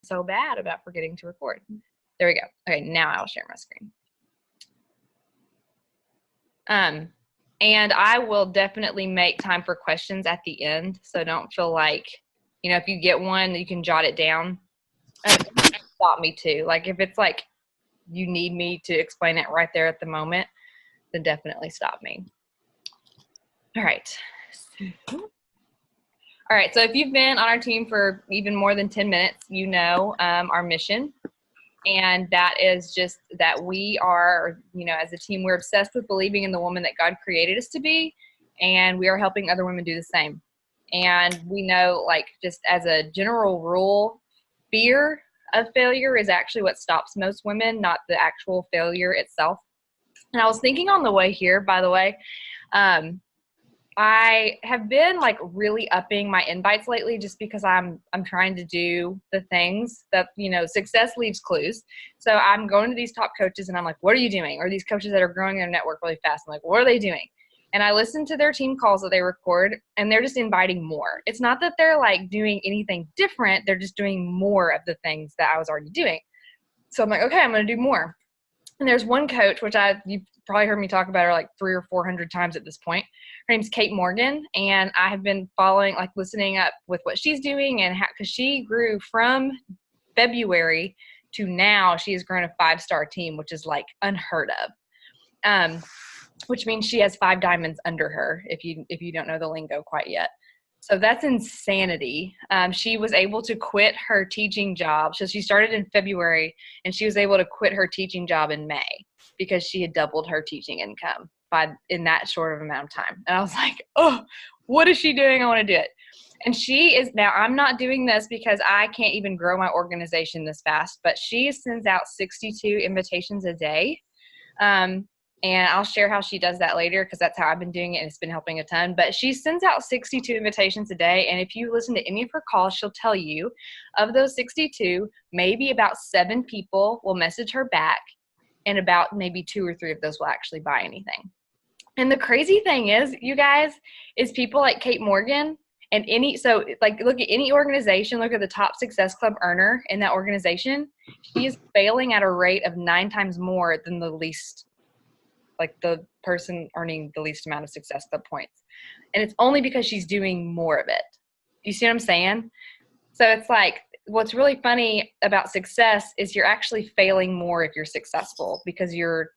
so bad about forgetting to record. There we go. Okay, now I'll share my screen. And I will definitely make time for questions at the end. So don't feel like, if you get one, you can jot it down. Stop me too. Like if it's like you need me to explain it right there at the moment, then definitely stop me. All right. All right. So if you've been on our team for even more than 10 minutes, you know our mission. And that is just that we are, as a team, we're obsessed with believing in the woman that God created us to be. And we are helping other women do the same. And we know, like, just as a general rule, fear of failure is actually what stops most women, not the actual failure itself. And I was thinking on the way here, by the way, I have been like really upping my invites lately just because I'm trying to do the things that, success leaves clues. So I'm going to these top coaches and I'm like, what are you doing? Or these coaches that are growing their network really fast. I'm like, what are they doing? And I listen to their team calls that they record and they're just inviting more. It's not that they're like doing anything different. They're just doing more of the things that I was already doing. So I'm like, okay, I'm going to do more. And there's one coach, which you've probably heard me talk about her like 300 or 400 times at this point. Her name's Kate Morgan, and I have been following, like listening up with what she's doing, and because she grew from February to now, she has grown a 5-star team, which is like unheard of. Which means she has 5 diamonds under her, if you don't know the lingo quite yet. So that's insanity. She was able to quit her teaching job. So she started in February, and she was able to quit her teaching job in May because she had doubled her teaching income in that short of amount of time. And I was like, oh, what is she doing? I want to do it. And she is now, I'm not doing this because I can't even grow my organization this fast, but she sends out 62 invitations a day. And I'll share how she does that later because that's how I've been doing it and it's been helping a ton. But she sends out 62 invitations a day. And if you listen to any of her calls, she'll tell you of those 62, maybe about 7 people will message her back and about maybe 2 or 3 of those will actually buy anything. And the crazy thing is, you guys, is people like Kate Morgan and so like look at any organization, look at the top Success Club earner in that organization. She is failing at a rate of 9 times more than the least, like the person earning the least amount of Success Club points. And it's only because she's doing more of it. You see what I'm saying? So it's like, what's really funny about success is you're actually failing more if you're successful because you're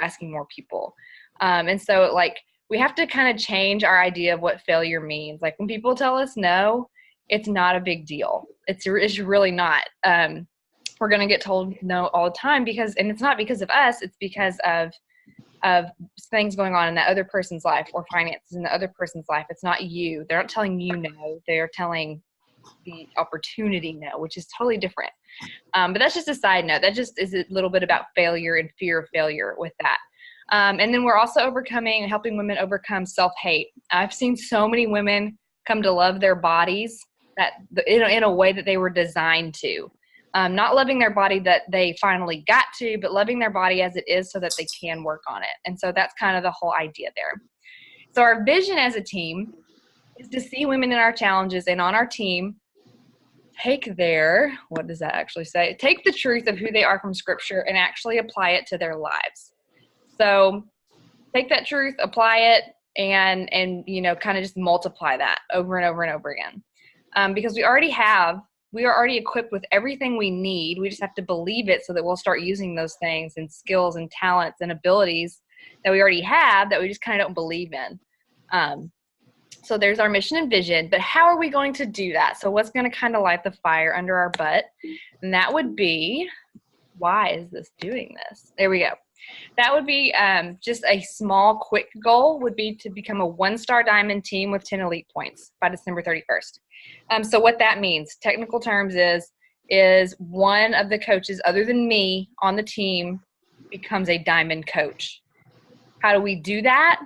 asking more people. And so like, we have to kind of change our idea of what failure means. Like when people tell us no, it's not a big deal. It's really not. We're going to get told no all the time and it's not because of us, it's because of things going on in that other person's life or finances in the other person's life. It's not you. They're not telling you no. They're telling the opportunity no, which is totally different. But that's just a side note. That just is a little bit about failure and fear of failure with that. And then we're also helping women overcome self-hate. I've seen so many women come to love their bodies that in a way that they were designed to. Not loving their body that they finally got to, but loving their body as it is so that they can work on it. And so that's kind of the whole idea there. So our vision as a team is to see women in our challenges and on our team take what does that actually say? Take the truth of who they are from Scripture and actually apply it to their lives. So take that truth, apply it, and kind of just multiply that over and over and over again. Because we are already equipped with everything we need. We just have to believe it so that we'll start using those things and skills and talents and abilities that we already have that we just kind of don't believe in. So there's our mission and vision, but how are we going to do that? So what's going to kind of light the fire under our butt? And that would be, why is this doing this? There we go. That would be just a small, quick goal would be to become a 1-star diamond team with 10 elite points by December 31st. So what that means, technical terms is one of the coaches other than me on the team becomes a diamond coach. How do we do that?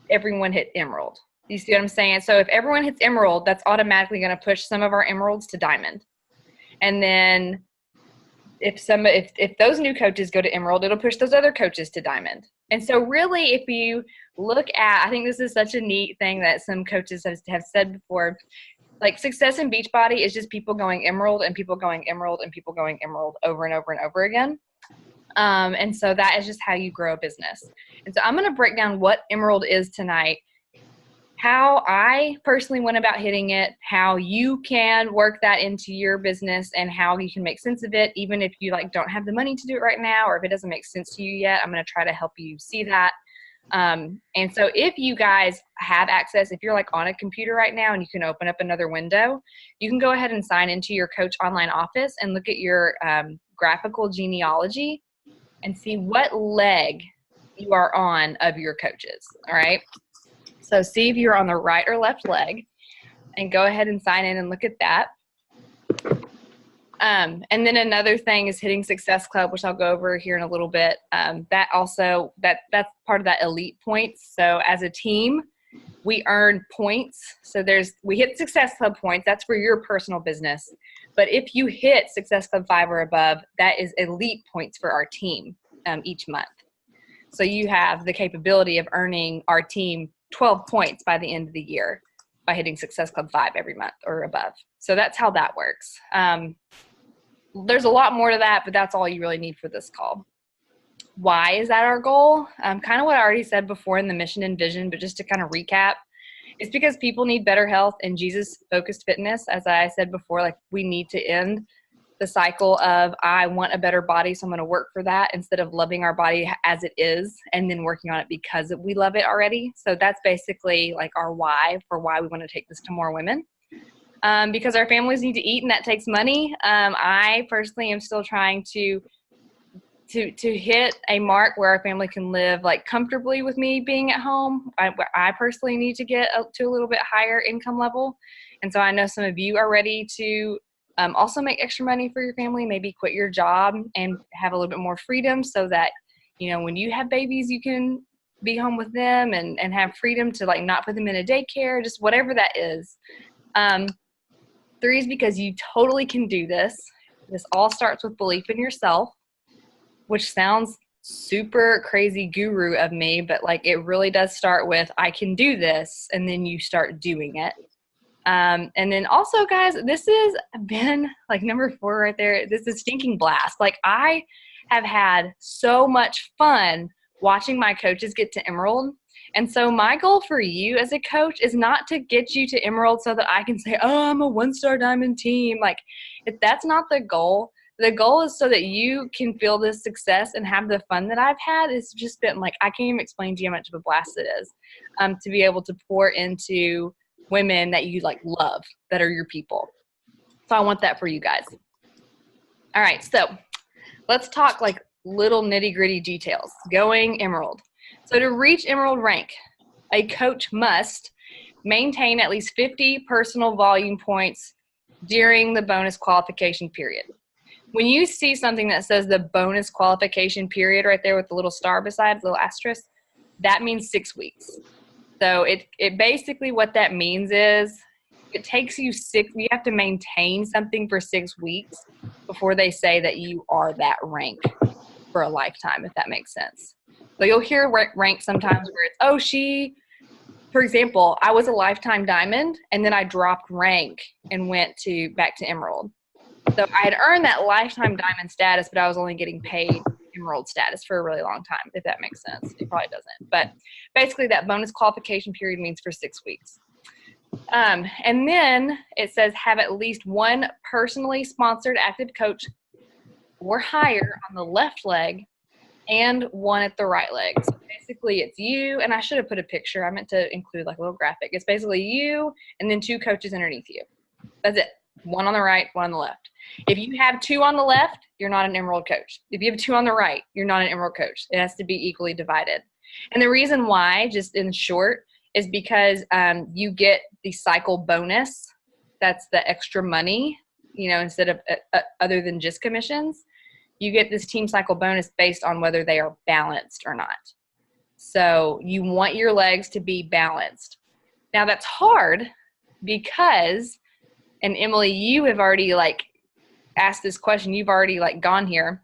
Everyone hit emerald. You see what I'm saying? So if everyone hits emerald, that's automatically going to push some of our emeralds to diamond. And then if those new coaches go to emerald, it'll push those other coaches to diamond. And so really, if you look at, I think this is such a neat thing that some coaches have said before, Like Success in Beachbody is just people going emerald and people going emerald and people going emerald over and over and over again. And so that is just how you grow a business. And so I'm going to break down what emerald is tonight, how I personally went about hitting it, how you can work that into your business, and how you can make sense of it, even if you like don't have the money to do it right now, or if it doesn't make sense to you yet. I'm going to try to help you see that. And so if you guys have access, if you're like on a computer right now and you can open up another window, you can go ahead and sign into your Coach Online office and look at your graphical genealogy and see what leg you are on of your coaches. All right. So see if you're on the right or left leg, and go ahead and sign in and look at that. And then another thing is hitting Success Club, which I'll go over here in a little bit. That's part of that elite points. So as a team, we earn points. So we hit Success Club points. That's for your personal business. But if you hit Success Club 5 or above, that is elite points for our team each month. So you have the capability of earning our team 12 points by the end of the year by hitting Success Club 5 every month or above. So that's how that works. There's a lot more to that, but that's all you really need for this call. Why is that our goal? Kind of what I already said before in the mission and vision, but just to kind of recap, it's because people need better health and Jesus-focused fitness. As I said before, like we need to end the cycle of I want a better body, so I'm going to work for that, instead of loving our body as it is and then working on it because we love it already. So that's basically like our why for why we want to take this to more women. Because our families need to eat, and that takes money. I personally am still trying to hit a mark where our family can live like comfortably with me being at home. I personally need to get to a little bit higher income level. And so I know some of you are ready to also make extra money for your family, maybe quit your job and have a little bit more freedom, so that, you know, when you have babies, you can be home with them and have freedom to like not put them in a daycare, just whatever that is. 3 is because you totally can do this. This all starts with belief in yourself, which sounds super crazy guru of me, but like it really does start with I can do this, and then you start doing it. And then also, guys, this has been like number 4 right there. This is stinking blast. Like I have had so much fun watching my coaches get to Emerald. And so my goal for you as a coach is not to get you to Emerald so that I can say, oh, I'm a 1-star diamond team. Like if that's not the goal. The goal is so that you can feel this success and have the fun that I've had. It's just been like, I can't even explain to you how much of a blast it is to be able to pour into women that you like love, that are your people. So I want that for you guys. All right, so let's talk like little nitty gritty details. Going Emerald. So to reach Emerald rank, a coach must maintain at least 50 personal volume points during the bonus qualification period. When you see something that says the bonus qualification period right there with the little star beside it, the little asterisk, that means 6 weeks. So it basically what that means is it takes you you have to maintain something for 6 weeks before they say that you are that rank for a lifetime, if that makes sense. So you'll hear rank sometimes where it's, for example, I was a lifetime diamond and then I dropped rank and went back to Emerald. So I had earned that lifetime diamond status, but I was only getting paid Emerald status for a really long time, if that makes sense. It probably doesn't. But basically that bonus qualification period means for 6 weeks. And then it says have at least 1 personally sponsored active coach or higher on the left leg and 1 at the right leg. So basically it's you, and I should have put a picture. I meant to include like a little graphic. It's basically you and then 2 coaches underneath you. That's it. 1 on the right, 1 on the left. If you have 2 on the left, you're not an Emerald coach. If you have 2 on the right, you're not an Emerald coach. It has to be equally divided. And the reason why, just in short, is because you get the cycle bonus. That's the extra money, you know, instead of other than just commissions. You get this team cycle bonus based on whether they are balanced or not. So you want your legs to be balanced. Now that's hard because, and Emily, you have already like asked this question. You've already like gone here.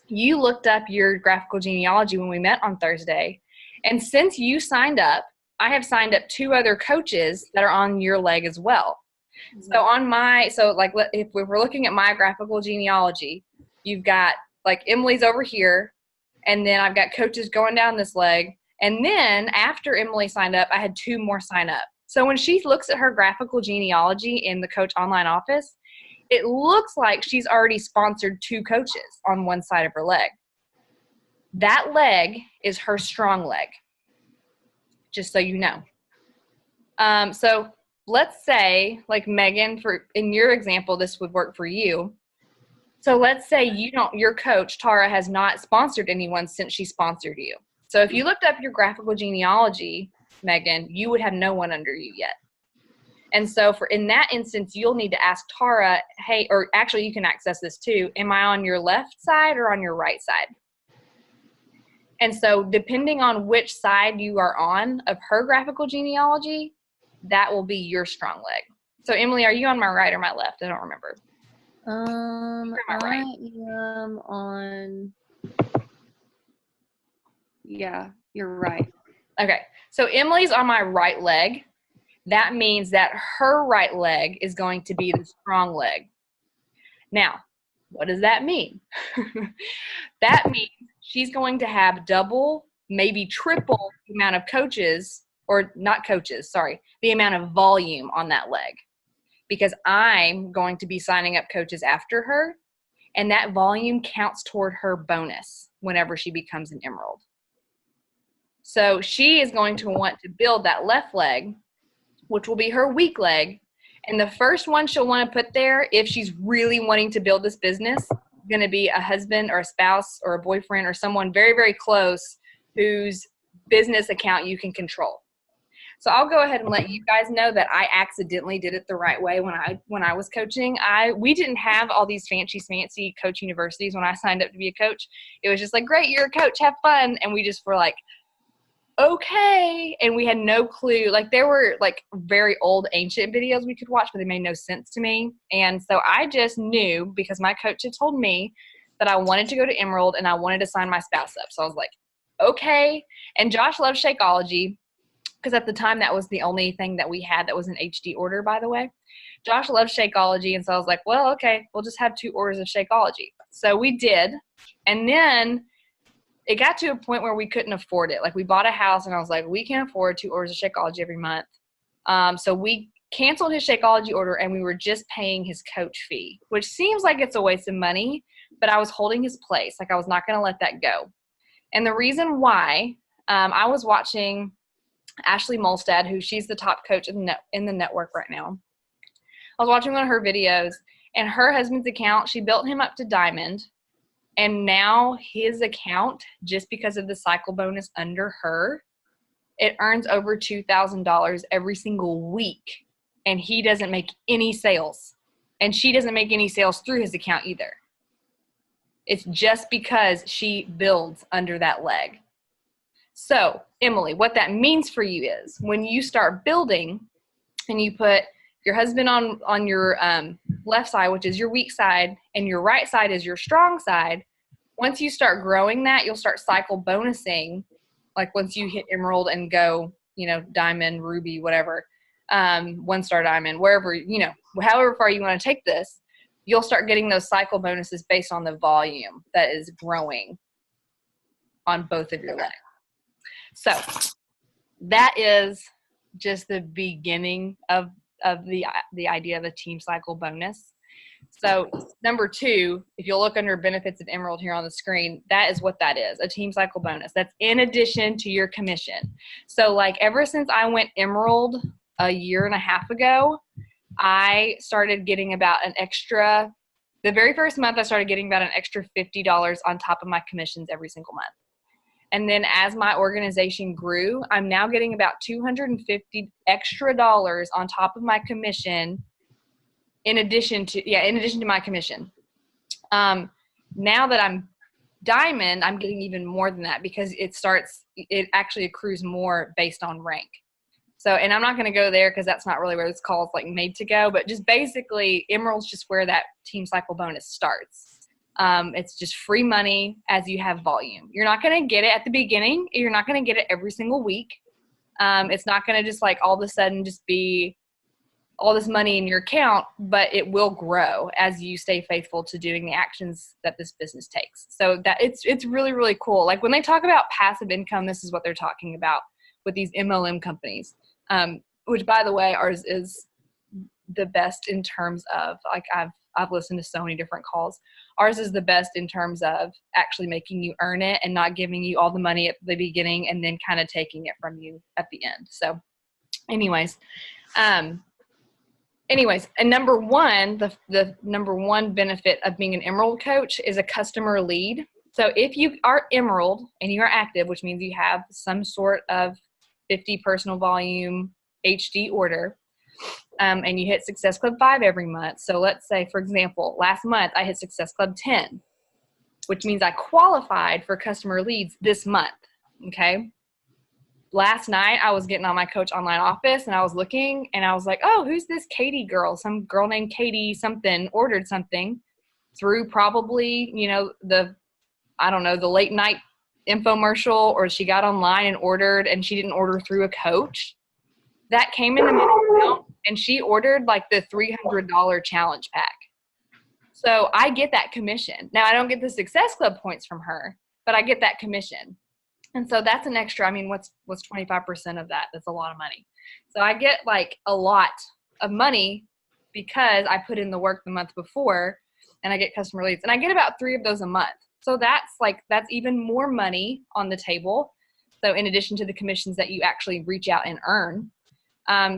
You looked up your graphical genealogy when we met on Thursday. And since you signed up, I have signed up 2 other coaches that are on your leg as well. So if we're looking at my graphical genealogy, you've got like Emily's over here, and then I've got coaches going down this leg. And then after Emily signed up, I had 2 more sign up. So when she looks at her graphical genealogy in the Coach Online office, it looks like she's already sponsored 2 coaches on one side of her leg. That leg is her strong leg, just so you know. So let's say, like Megan, in your example, this would work for you. So let's say your coach, Tara, has not sponsored anyone since she sponsored you. So if you looked up your graphical genealogy, Megan, you would have no one under you yet. And so in that instance, you'll need to ask Tara, hey, or actually you can access this too, am I on your left side or on your right side? And so depending on which side you are on of her graphical genealogy, that will be your strong leg. So Emily, are you on my right or my left? I don't remember. I am on, yeah, you're right. Okay, so Emily's on my right leg. That means that her right leg is going to be the strong leg. Now, what does that mean? That means she's going to have double, maybe triple the amount of coaches, or not coaches, sorry, the amount of volume on that leg. Because I'm going to be signing up coaches after her, and that volume counts toward her bonus whenever she becomes an Emerald. So she is going to want to build that left leg, which will be her weak leg. And the first one she'll want to put there, if she's really wanting to build this business, is going to be a husband or a spouse or a boyfriend or someone very, very close whose business account you can control. So I'll go ahead and let you guys know that I accidentally did it the right way when I was coaching. We didn't have all these fancy coach universities when I signed up to be a coach. It was just like, great, you're a coach, have fun. And we just were like, okay. And we had no clue. Like there were like very old ancient videos we could watch, but they made no sense to me. And so I just knew, because my coach had told me that I wanted to go to Emerald and I wanted to sign my spouse up. So I was like, okay. And Josh loves Shakeology, because at the time that was the only thing that we had that was an HD order, by the way. Josh loves Shakeology, and so I was like, well, okay, we'll just have 2 orders of Shakeology. So we did, and then it got to a point where we couldn't afford it. Like we bought a house, and I was like, we can't afford 2 orders of Shakeology every month. So we canceled his Shakeology order, and we were just paying his coach fee, which seems like it's a waste of money, but I was holding his place. Like I was not going to let that go. And the reason why, I was watching Ashley Molstad, who she's the top coach in the network right now. I was watching one of her videos, and her husband's account, she built him up to diamond, and now his account, just because of the cycle bonus under her, it earns over $2,000 every single week, and he doesn't make any sales, and she doesn't make any sales through his account either. It's just because she builds under that leg. So, Emily, what that means for you is when you start building and you put your husband on your left side, which is your weak side, and your right side is your strong side, once you start growing that, you'll start cycle bonusing. Like once you hit Emerald and go, diamond, ruby, whatever, 1-star diamond, wherever, however far you want to take this, you'll start getting those cycle bonuses based on the volume that is growing on both of your legs. So that is just the beginning of the idea of a team cycle bonus. So number 2, if you'll look under benefits of Emerald here on the screen, that is what that is, a team cycle bonus. That's in addition to your commission. So like ever since I went Emerald a year and a half ago, I started getting about an extra, the very first month I started getting about an extra $50 on top of my commissions every single month. And then as my organization grew, I'm now getting about $250 extra on top of my commission, in addition to my commission. Now that I'm diamond, I'm getting even more than that, because it actually accrues more based on rank. So, and I'm not going to go there because that's not really where this call is like made to go, but just basically Emerald's just where that team cycle bonus starts. It's just free money as you have volume. You're not going to get it at the beginning. You're not going to get it every single week. It's not going to just like all of a sudden just be all this money in your account, but it will grow as you stay faithful to doing the actions that this business takes. So that it's really, really cool. Like when they talk about passive income, this is what they're talking about with these MLM companies, which by the way, ours is the best in terms of, like, I've listened to so many different calls. Ours is the best in terms of actually making you earn it and not giving you all the money at the beginning and then kind of taking it from you at the end. So anyways, and number one, the number one benefit of being an Emerald coach is a customer lead. So if you are Emerald and you are active, which means you have some sort of 50 personal volume HD order, and you hit Success Club 5 every month. So let's say, for example, last month I hit Success Club 10, which means I qualified for customer leads this month. Okay. Last night I was getting on my Coach Online Office and I was looking and I was like, oh, who's this Katie girl? Some girl named Katie something ordered something through probably, the late night infomercial, or she got online and ordered and she didn't order through a coach. That came into my account and she ordered like the $300 challenge pack. So I get that commission. Now I don't get the Success Club points from her, but I get that commission. And so that's an extra, what's 25% of that? That's a lot of money. So I get like a lot of money because I put in the work the month before and I get customer leads, and I get about 3 of those a month. So that's even more money on the table. So in addition to the commissions that you actually reach out and earn.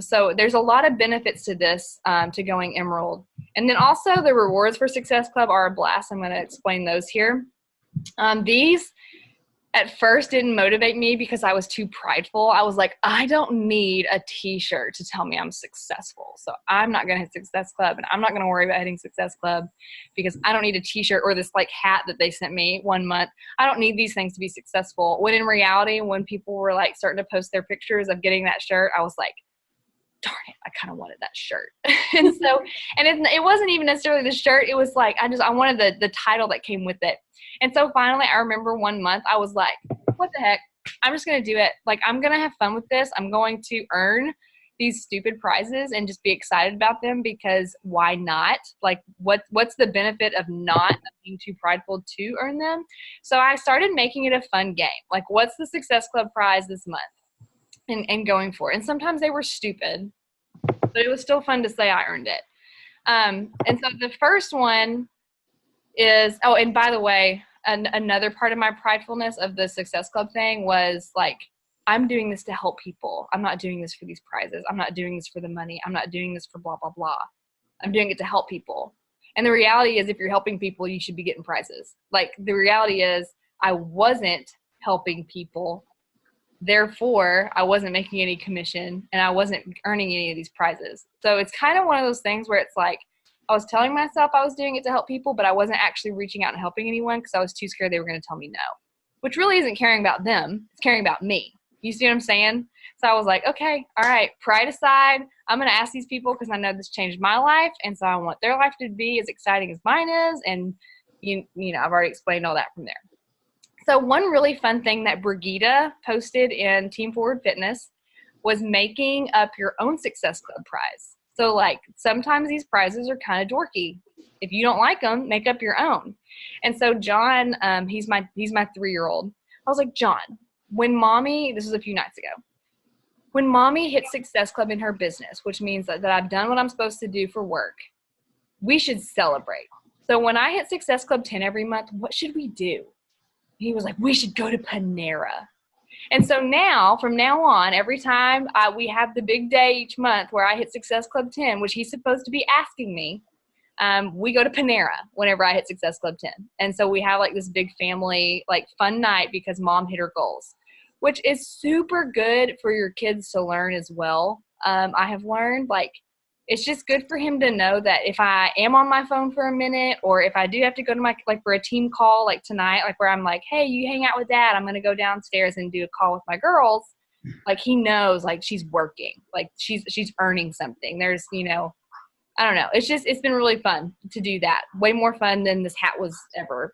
So there's a lot of benefits to this, to going Emerald. And then also the rewards for Success Club are a blast. I'm going to explain those here. These at first didn't motivate me because I was too prideful. I was like, I don't need a t-shirt to tell me I'm successful. So I'm not going to hit Success Club, and I'm not going to worry about hitting Success Club because I don't need a t-shirt or this like hat that they sent me one month. I don't need these things to be successful. When in reality, when people were like starting to post their pictures of getting that shirt, I was like, darn it, I kind of wanted that shirt. And so, and it wasn't even necessarily the shirt. It was like, I wanted the title that came with it. And so finally, I remember one month I was like, what the heck? I'm just going to do it. Like, I'm going to have fun with this. I'm going to earn these stupid prizes and just be excited about them, because why not? Like, what's the benefit of not being too prideful to earn them? So I started making it a fun game. Like, what's the Success Club prize this month? And going for it. And sometimes they were stupid, but it was still fun to say I earned it. And so the first one is, oh, and by the way, another part of my pridefulness of the Success Club thing was like, I'm doing this to help people. I'm not doing this for these prizes. I'm not doing this for the money. I'm not doing this for blah, blah, blah. I'm doing it to help people. And the reality is, if you're helping people, you should be getting prizes. Like, the reality is I wasn't helping people. Therefore, I wasn't making any commission and I wasn't earning any of these prizes. So it's kind of one of those things where it's like, I was telling myself I was doing it to help people, but I wasn't actually reaching out and helping anyone because I was too scared they were going to tell me no, which really isn't caring about them. It's caring about me. You see what I'm saying? So I was like, okay, all right, pride aside, I'm going to ask these people because I know this changed my life. And so I want their life to be as exciting as mine is. And, I've already explained all that from there. So one really fun thing that Brigida posted in Team Forward Fitness was making up your own Success Club prize. So like, sometimes these prizes are kind of dorky. If you don't like them, make up your own. And so John, he's my 3-year-old. I was like, John, when mommy, this was a few nights ago, when mommy hit Success Club in her business, which means that I've done what I'm supposed to do for work, we should celebrate. So when I hit Success Club 10 every month, what should we do? He was like, we should go to Panera. And so now, from now on, every time we have the big day each month where I hit Success Club 10, which he's supposed to be asking me, we go to Panera whenever I hit Success Club 10. And so we have like this big family, like fun night because mom hit her goals, which is super good for your kids to learn as well. I have learned, like, it's just good for him to know that if I am on my phone for a minute, or if I do have to go to my, like for a team call, like tonight, like where I'm like, hey, you hang out with dad, I'm going to go downstairs and do a call with my girls. Like, he knows, like, she's working, like she's earning something. There's, I don't know. It's been really fun to do that. Way more fun than this hat was ever,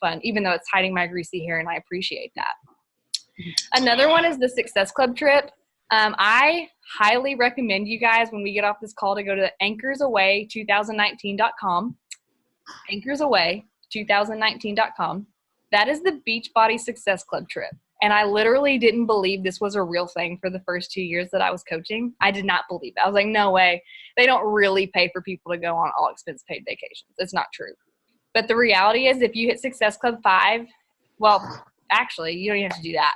fun, even though it's hiding my greasy hair, and I appreciate that. Another one is the Success Club trip. I highly recommend you guys, when we get off this call, to go to anchorsaway2019.com. Anchorsaway2019.com. That is the Beachbody Success Club trip. And I literally didn't believe this was a real thing for the first 2 years that I was coaching. I did not believe it. I was like, no way. They don't really pay for people to go on all expense paid vacations. It's not true. But the reality is, if you hit Success Club 5, well, actually, you don't even have to do that.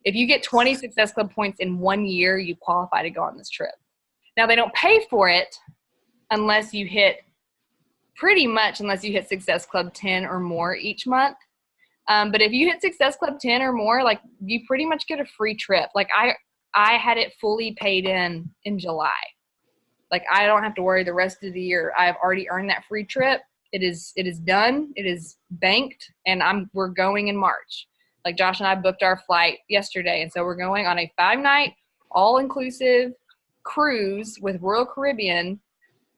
If you get 20 Success Club points in 1 year, you qualify to go on this trip. Now, they don't pay for it unless you hit Success Club 10 or more each month. But if you hit Success Club 10 or more, like, you pretty much get a free trip. Like, I had it fully paid in July. Like, I don't have to worry the rest of the year. I've already earned that free trip. It is done. It is banked, and we're going in March. Like, Josh and I booked our flight yesterday, and so we're going on a 5-night all-inclusive cruise with Royal Caribbean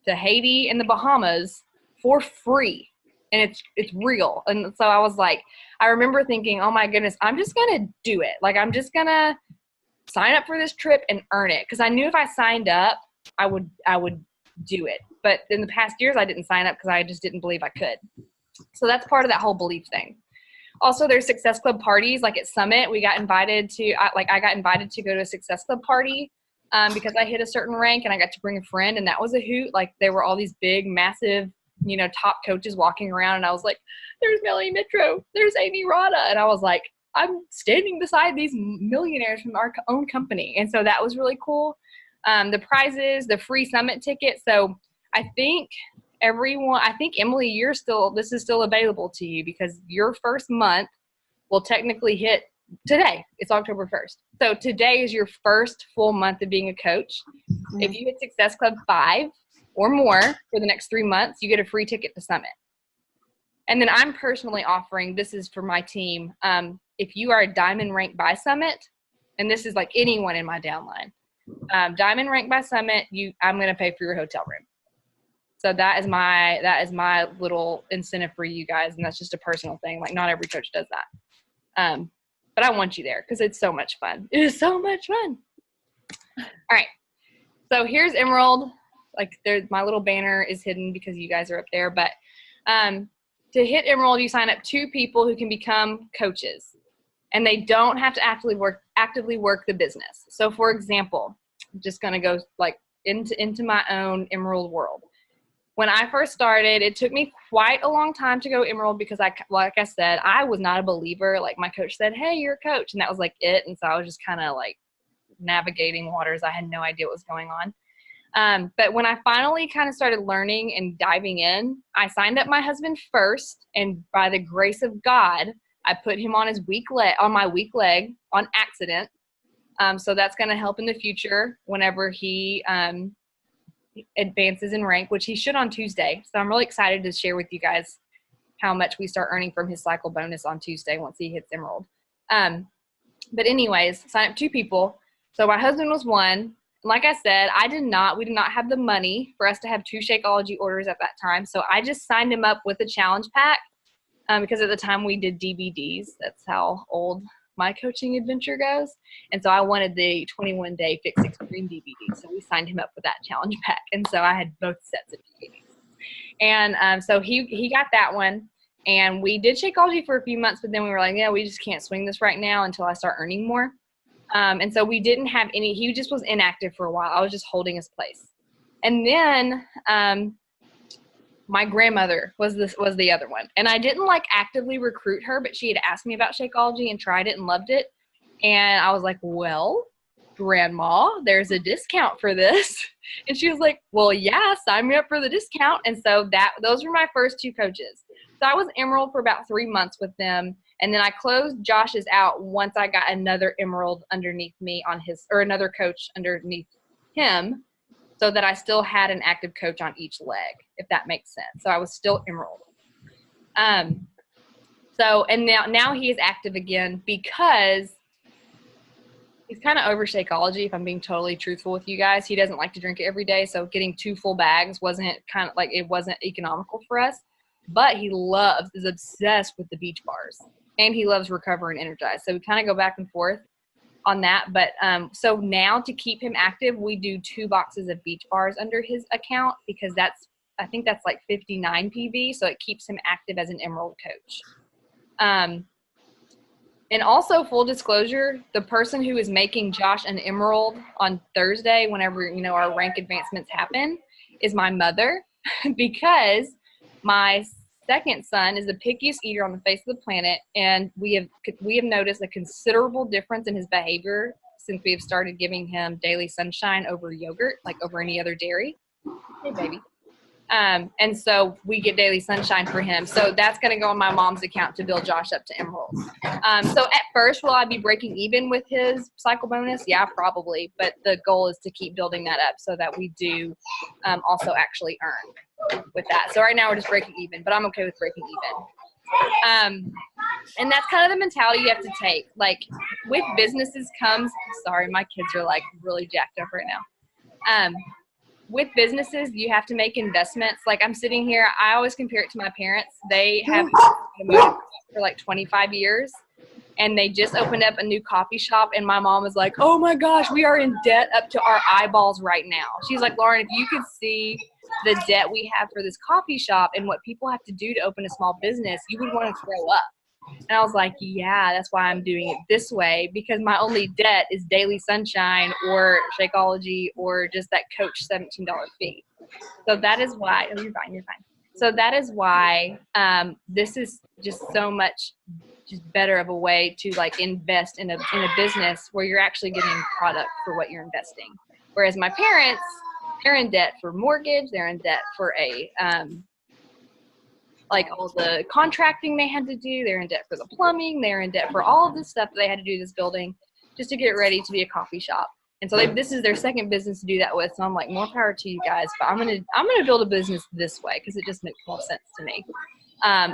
to Haiti and the Bahamas for free. And it's real. And so I was like, I remember thinking, oh my goodness, I'm just going to do it. Like, I'm just going to sign up for this trip and earn it. Because I knew if I signed up, I would do it. But in the past years, I didn't sign up because I just didn't believe I could. So that's part of that whole belief thing. Also, there's Success Club parties. Like at Summit, I got invited to go to a Success Club party because I hit a certain rank, and I got to bring a friend, and that was a hoot. Like, there were all these big, massive, top coaches walking around, and I was like, there's Melanie Mitro, there's Amy Rada, and I was like, I'm standing beside these millionaires from our own company. And so that was really cool. The prizes, the free Summit ticket. So I think Emily, this is still available to you, because your first month will technically hit today. It's October 1st. So today is your first full month of being a coach. Mm-hmm. If you hit Success Club 5 or more for the next 3 months, you get a free ticket to Summit. And then I'm personally offering, this is for my team, if you are a Diamond Rank by Summit, and this is like anyone in my downline, Diamond Rank by Summit, I'm going to pay for your hotel room. So that is my little incentive for you guys, and that's just a personal thing. Like, not every coach does that. But I want you there because it's so much fun. It is so much fun. All right. So here's Emerald. Like, my little banner is hidden because you guys are up there. But to hit Emerald, you sign up 2 people who can become coaches, and they don't have to actively work the business. So, for example, I'm just going to go like into my own Emerald world. When I first started, it took me quite a long time to go Emerald because, like I said, I was not a believer. Like, my coach said, hey, you're a coach, and that was like it. And so I was just kind of like navigating waters. I had no idea what was going on. But when I finally kind of started learning and diving in, I signed up my husband first, and by the grace of God, I put him on my weak leg on accident. So that's going to help in the future whenever he advances in rank, which he should on Tuesday. So I'm really excited to share with you guys how much we start earning from his cycle bonus on Tuesday once he hits Emerald. But anyways, sign up 2 people. So my husband was one. Like I said, we did not have the money for us to have 2 Shakeology orders at that time. So I just signed him up with a challenge pack because at the time we did DVDs. That's how old my coaching adventure goes. And so I wanted the 21-day Fix Extreme DVD. So we signed him up with that challenge pack. And so I had both sets of DVDs. And so he got that one. And we did Shakeology for a few months, but then we were like, yeah, we just can't swing this right now until I start earning more. And so we didn't have any, he just was inactive for a while. I was just holding his place. And then my grandmother was the other one. And I didn't like actively recruit her, but she had asked me about Shakeology and tried it and loved it. And I was like, well, Grandma, there's a discount for this. And she was like, well, yeah, sign me up for the discount. And so those were my first 2 coaches. So I was Emerald for about 3 months with them. And then I closed Josh's out once I got another Emerald underneath me or another coach underneath him, so that I still had an active coach on each leg, if that makes sense. So I was still Emerald. And now he is active again because he's kind of over Shakeology, if I'm being totally truthful with you guys. He doesn't like to drink it every day, so getting 2 full bags wasn't economical for us. But he is obsessed with the beach bars, and he loves Recover and Energize. So we kind of go back and forth. on that. But so now to keep him active, we do 2 boxes of beach bars under his account because I think that's like 59 PV. So it keeps him active as an Emerald coach. And also, full disclosure, the person who is making Josh an Emerald on Thursday, whenever, our rank advancements happen, is my mother because my second son is the pickiest eater on the face of the planet, and we have noticed a considerable difference in his behavior since we have started giving him Daily Sunshine over yogurt, like over any other dairy. Hey, baby. And so we get Daily Sunshine for him. So that's going to go on my mom's account to build Josh up to Emerald. So at first, will I be breaking even with his cycle bonus? Yeah, probably. But the goal is to keep building that up so that we do also actually earn with that. So right now we're just breaking even, but I'm okay with breaking even. And that's kind of the mentality you have to take. Like with businesses comes, sorry, my kids are like really jacked up right now. With businesses, you have to make investments. Like I'm sitting here, I always compare it to my parents. They have been for like 25 years and they just opened up a new coffee shop. And my mom was like, oh my gosh, we are in debt up to our eyeballs right now. She's like, Lauren, if you could see the debt we have for this coffee shop and what people have to do to open a small business, you would want to throw up. And I was like, yeah, that's why I'm doing it this way, because my only debt is Daily Sunshine or Shakeology or just that Coach $17 fee. So that is why, oh, you're fine. So that is why this is just so much just better of a way to like invest in a business where you're actually getting product for what you're investing. Whereas my parents, they're in debt for mortgage, they're in debt for like all the contracting they had to do. They're in debt for the plumbing. They're in debt for all of this stuff that they had to do this building just to get ready to be a coffee shop. And so this is their second business to do that with. So I'm like, more power to you guys. But I'm gonna build a business this way because it just makes more sense to me.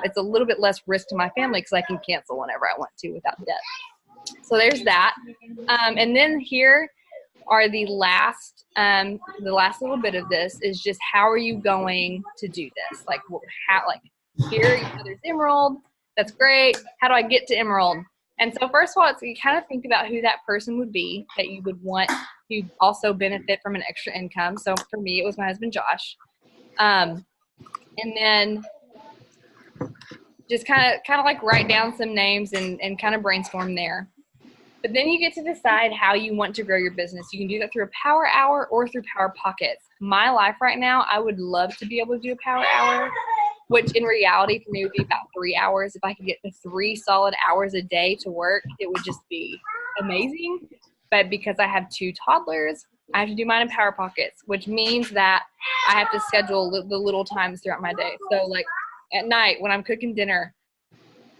It's a little bit less risk to my family because I can cancel whenever I want to without debt. So there's that. And then here are the last little bit of this is just how are you going to do this? Like here, there's Emerald. That's great. How do I get to Emerald? And so first of all, you kind of think about who that person would be that you would want to also benefit from an extra income. So for me, it was my husband, Josh. And then just kind of like write down some names and kind of brainstorm there. But then you get to decide how you want to grow your business. You can do that through a power hour or through Power Pockets. My life right now, I would love to be able to do a power hour, which in reality for me would be about 3 hours. If I could get the 3 solid hours a day to work, it would just be amazing. But because I have 2 toddlers, I have to do mine in Power Pockets, which means that I have to schedule the little times throughout my day. So like at night when I'm cooking dinner,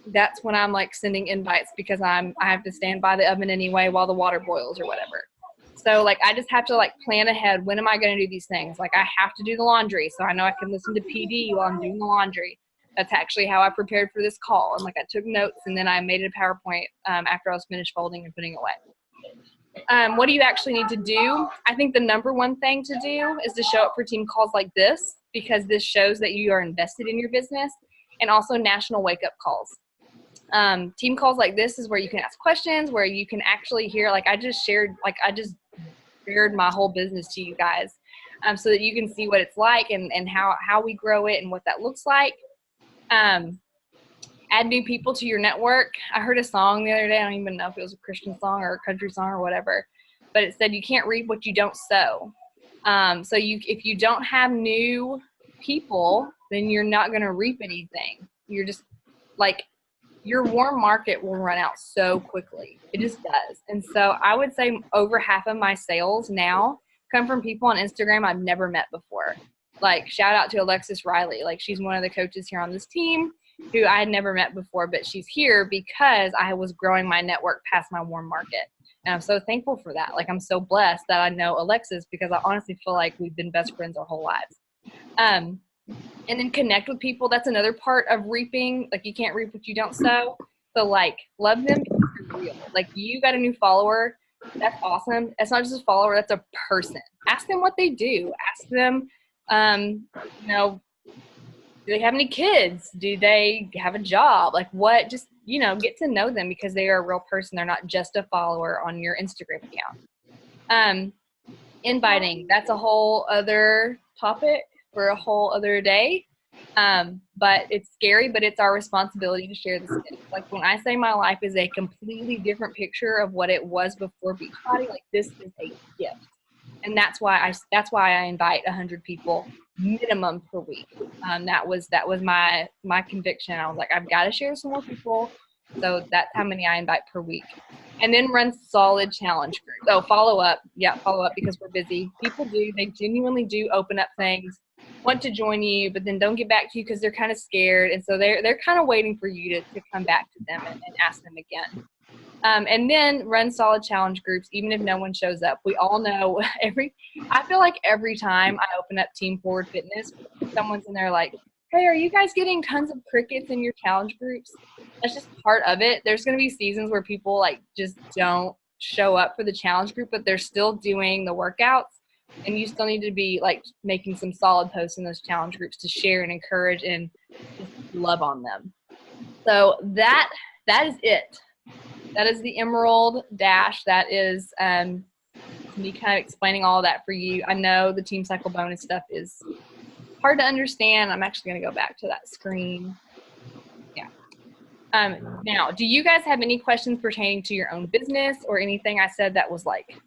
that's when I'm like sending invites because I have to stand by the oven anyway while the water boils or whatever. So like I just have to like plan ahead. When am I going to do these things? Like I have to do the laundry, so I know I can listen to PD while I'm doing the laundry. That's actually how I prepared for this call. And like I took notes and then I made it a PowerPoint after I was finished folding and putting away. What do you actually need to do? I think the number one thing to do is to show up for team calls like this because this shows that you are invested in your business, and also national wake up calls. Team calls like this is where you can ask questions, where you can actually hear, like I just shared my whole business to you guys so that you can see what it's like and how we grow it and what that looks like. Add new people to your network. I heard a song the other day. I don't even know if it was a Christian song or a country song or whatever, but it said you can't reap what you don't sow. So if you don't have new people, then you're not going to reap anything. You're just like, your warm market will run out so quickly. It just does. And so I would say over half of my sales now come from people on Instagram I've never met before. Like shout out to Alexis Riley. Like she's one of the coaches here on this team who I had never met before, but she's here because I was growing my network past my warm market. And I'm so thankful for that. Like I'm so blessed that I know Alexis because I honestly feel like we've been best friends our whole lives. And then connect with people. That's another part of reaping. Like you can't reap what you don't sow. So like love them because they're real. Like you got a new follower. That's awesome. It's not just a follower. That's a person. Ask them what they do. Ask them, do they have any kids? Do they have a job? Like what? Just get to know them because they are a real person. They're not just a follower on your Instagram account. Inviting, that's a whole other topic for a whole other day. But it's scary, but it's our responsibility to share this. Like when I say my life is a completely different picture of what it was before Beachbody, like this is a gift. And that's why I invite 100 people minimum per week. That was my conviction. I was like, I've got to share some more people. So that's how many I invite per week. And then run solid challenge groups. Oh, follow up. Yeah, follow up because we're busy. People they genuinely do open up things, want to join you, but then don't get back to you because they're kind of scared. And so they're kind of waiting for you to come back to them and ask them again. And then run solid challenge groups, even if no one shows up. We all know I feel like every time I open up Team Forward Fitness, someone's in there like, hey, are you guys getting tons of crickets in your challenge groups? That's just part of it. There's going to be seasons where people like just don't show up for the challenge group, but they're still doing the workouts. And you still need to be like making some solid posts in those challenge groups to share and encourage and just love on them. So that is it. That is the Emerald Dash. That is me kind of explaining all of that for you. I know the Team Cycle bonus stuff is hard to understand. I'm actually going to go back to that screen. Yeah. Now, do you guys have any questions pertaining to your own business or anything I said that was like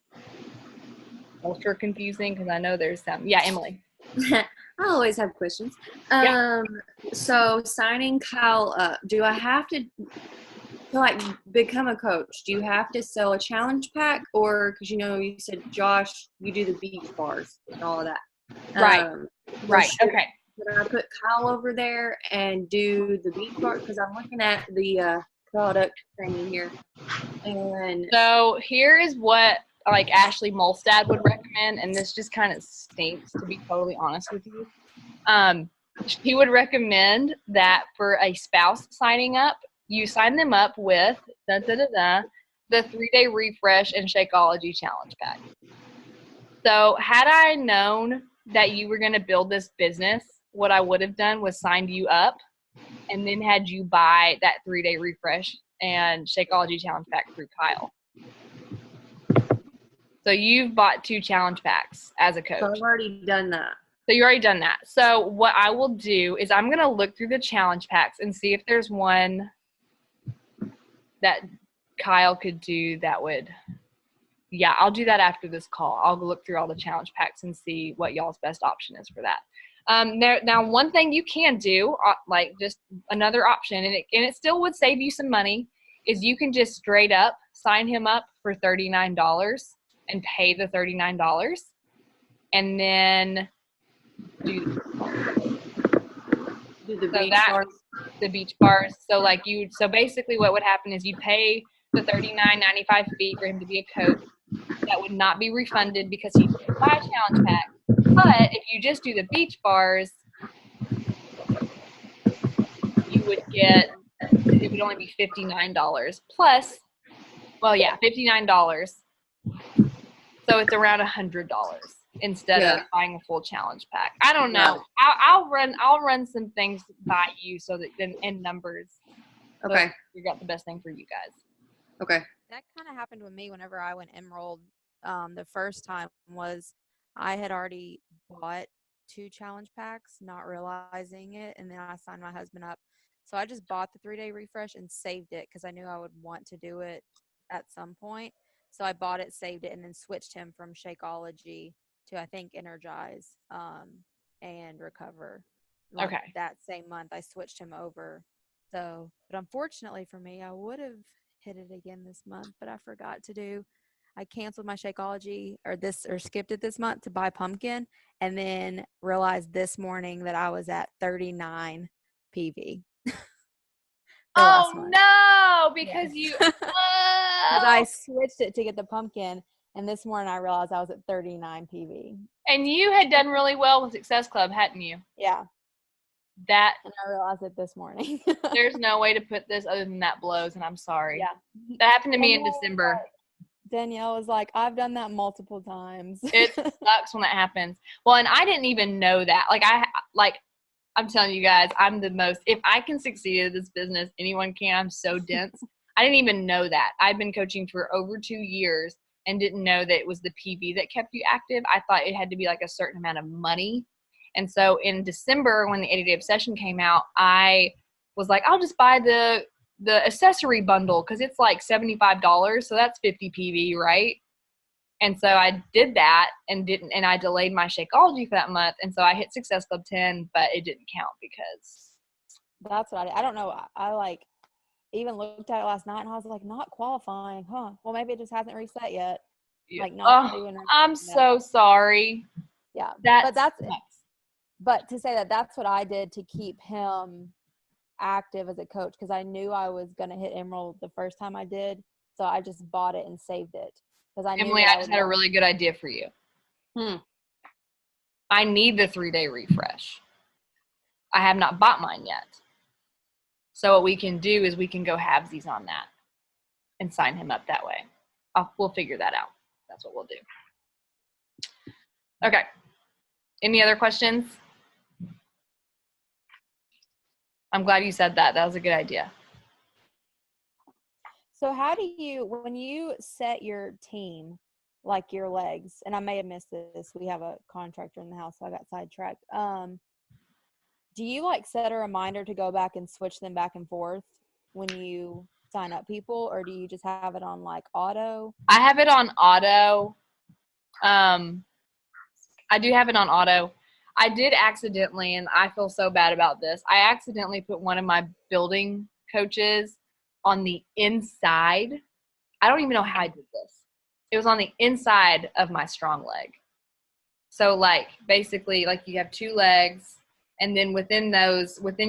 ultra confusing? Because I know there's some. Yeah, Emily. I always have questions. Yeah. So signing Kyle up, do I have to like become a coach? Do you have to sell a challenge pack, or because you said Josh, you do the beach bars and all of that, right? Right. Okay. Can I put Kyle over there and do the beach bar? Because I'm looking at the product training here, and so here is what like Ashley Molstad would recommend, and this just kind of stinks to be totally honest with you. She would recommend that for a spouse signing up, you sign them up with the 3-day refresh and Shakeology challenge pack. So had I known that you were going to build this business, what I would have done was signed you up and then had you buy that 3-day refresh and Shakeology challenge pack through Kyle. So you've bought 2 challenge packs as a coach. So I've already done that. So you already done that. So what I will do is I'm going to look through the challenge packs and see if there's one that Kyle could do that would, yeah, I'll do that after this call. I'll look through all the challenge packs and see what y'all's best option is for that. Now, one thing you can do, like just another option, and it still would save you some money, is you can just straight up sign him up for $39 and pay the $39 and then do the beach bars. The beach bars. So basically what would happen is you pay the $39.95 fee for him to be a coach. That would not be refunded because he didn't buy a challenge pack. But if you just do the beach bars, you would get, it would only be $59 plus, well, yeah, $59. So it's around $100 instead of buying a full challenge pack. I don't know. I'll run some things by you so that in numbers. Okay. So you got the best thing for you guys. Okay. That kind of happened with me whenever I went Emerald. The first time was I had already bought 2 challenge packs, not realizing it, and then I signed my husband up. So I just bought the 3-day refresh and saved it because I knew I would want to do it at some point. So I bought it, saved it, and then switched him from Shakeology to, I think, Energize and Recover. Okay. That same month, I switched him over. So, but unfortunately for me, I would have hit it again this month, but I forgot to do. I canceled my Shakeology or skipped it this month to buy pumpkin, and then realized this morning that I was at 39 PV. Oh no, because Because I switched it to get the pumpkin, and this morning I realized I was at 39 PV. And you had done really well with Success Club, hadn't you? Yeah. And I realized it this morning. There's no way to put this other than that blows, and I'm sorry. Yeah. That happened to me in December. Danielle was like, I've done that multiple times. It sucks when that happens. Well, and I didn't even know that. I'm telling you guys, I'm the most, if I can succeed at this business, anyone can. I'm so dense. I didn't even know that. I've been coaching for over 2 years and didn't know that it was the PV that kept you active. I thought it had to be like a certain amount of money. And so in December, when the 80 Day Obsession came out, I was like, I'll just buy the accessory bundle because it's like $75. So that's 50 PV, right? And so I did that and I delayed my Shakeology for that month. And so I hit Success Club 10, but it didn't count because. That's what I did. I don't know. I like even looked at it last night and I was like, not qualifying, huh? Well, maybe it just hasn't reset yet. Like not doing. I'm so sorry. Yeah, But to say that that's what I did to keep him active as a coach because I knew I was going to hit Emerald the first time I did. So I just bought it and saved it. Emily, I just had a really good idea for you. I need the 3-day refresh. I have not bought mine yet. So what we can do is we can go halvesies on that and sign him up that way. We'll figure that out. That's what we'll do. Okay. Any other questions? I'm glad you said that. That was a good idea. So how do you, when you set your team, like your legs, and I may have missed this, we have a contractor in the house, so I got sidetracked. Do you like set a reminder to go back and switch them back and forth when you sign up people, or do you just have it on like auto? I have it on auto. I do have it on auto. I did accidentally, and I feel so bad about this. I accidentally put one of my building coaches on the inside. I don't even know how I did this. It was on the inside of my strong leg. So like basically like you have 2 legs and then within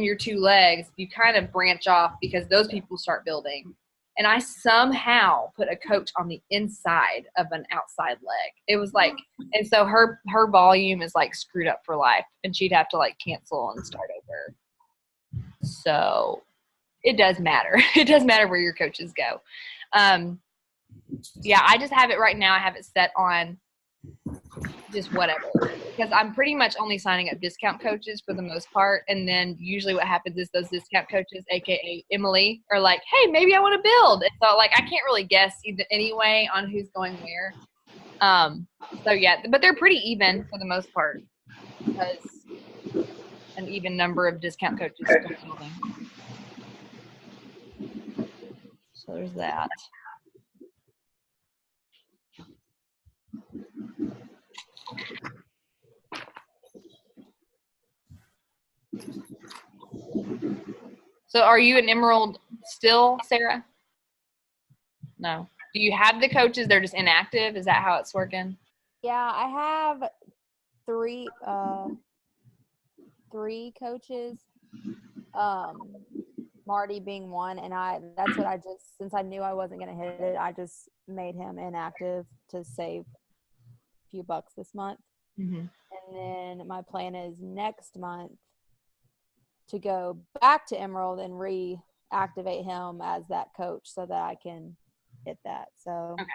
your 2 legs, you kind of branch off because those people start building. And I somehow put a coach on the inside of an outside leg. It was like, and so her volume is like screwed up for life and she'd have to like cancel and start over. So it does matter. It does matter where your coaches go. Yeah, I just have it right now. I have it set on just whatever because I'm pretty much only signing up discount coaches for the most part. And then usually what happens is those discount coaches, AKA Emily, are like, hey, maybe I want to build. And so like I can't really guess either anyway on who's going where. So yeah, but they're pretty even for the most part because an even number of discount coaches are building. So there's that. So are you an Emerald still, Sarah? No. Do you have the coaches? They're just inactive? Is that how it's working? Yeah, I have three coaches. Marty being one, and that's what I just, since I knew I wasn't going to hit it, I just made him inactive to save a few bucks this month. Mm-hmm. And then my plan is next month to go back to Emerald and reactivate him as that coach so that I can hit that. So okay.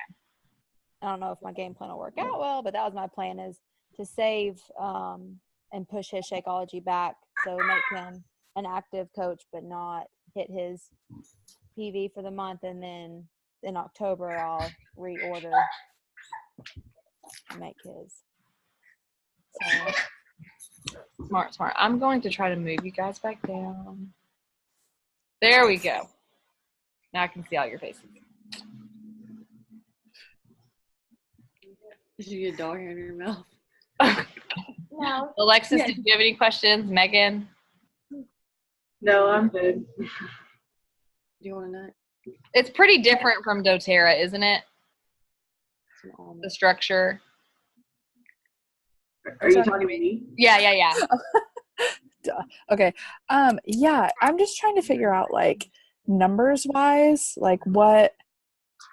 I don't know if my game plan will work out well, but that was my plan, is to save and push his Shakeology back. So make him an active coach, but not hit his PV for the month. And then in October, I'll reorder and make his. So. Smart. I'm going to try to move you guys back down. There we go. Now I can see all your faces. Did you get a dog hair in your mouth? No. Alexis, did you have any questions? Megan? No, I'm good. Do you want a nut? It's pretty different from doTERRA, isn't it? The structure. Are you talking to me? Yeah. Okay. Yeah, I'm just trying to figure out, like, numbers wise, like what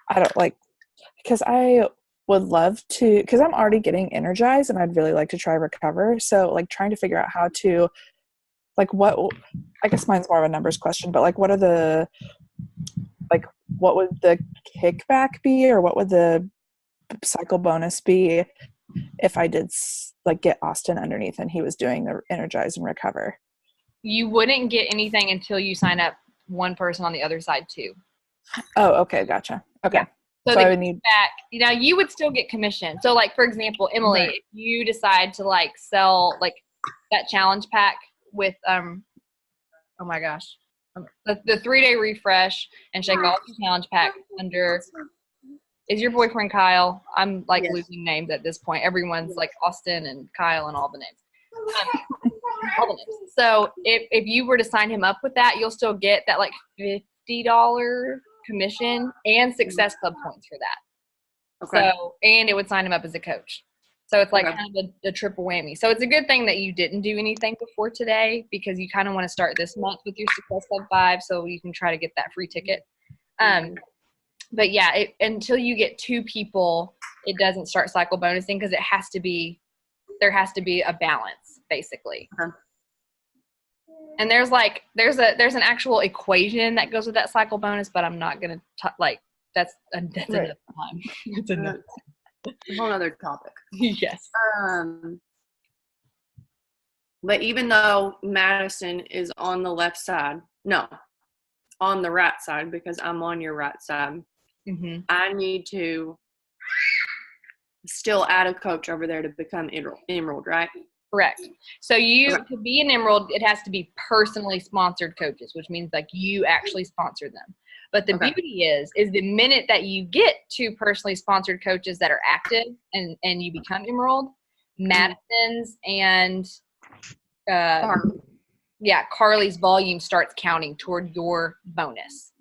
I don't like, because I would love to, because I'm already getting energized and I'd really like to try Recover. So like trying to figure out how to, like, what, I guess mine's more of a numbers question, but like what would the kickback be, or what would the cycle bonus be if I did like get Austin underneath and he was doing the Energize and Recover? you wouldn't get anything until you sign up one person on the other side too. Oh, okay, gotcha. Okay. Yeah. So I the would need kickback, you would still get commission. So like, for example, Emily, Right. if you decide to like sell like that challenge pack with, oh my gosh, the 3-day refresh and Shakeology challenge pack under, is your boyfriend Kyle? I'm like Yes. losing names at this point. Everyone's like Austin and Kyle and all the names. All the names. So if you were to sign him up with that, you'll still get that like $50 commission and Success Club points for that. Okay. So, and it would sign him up as a coach. So it's like Okay. kind of a triple whammy. So it's a good thing that you didn't do anything before today, because you kind of want to start this month with your Success Club 5 so you can try to get that free ticket. But yeah, until you get 2 people, it doesn't start cycle bonusing, because there has to be a balance basically. Okay. And there's an actual equation that goes with that cycle bonus, but I'm not gonna that's Right. enough time. It's enough. A whole other topic. Yes. But even though Madison is on the left side, no, on the right side, because I'm on your right side, Mm-hmm. I need to still add a coach over there to become Emerald, right? Correct. So to be an Emerald, it has to be personally sponsored coaches, which means like you actually sponsor them. But the beauty is the minute that you get 2 personally sponsored coaches that are active and you become Emerald, Madison's and Carly's volume starts counting toward your bonus.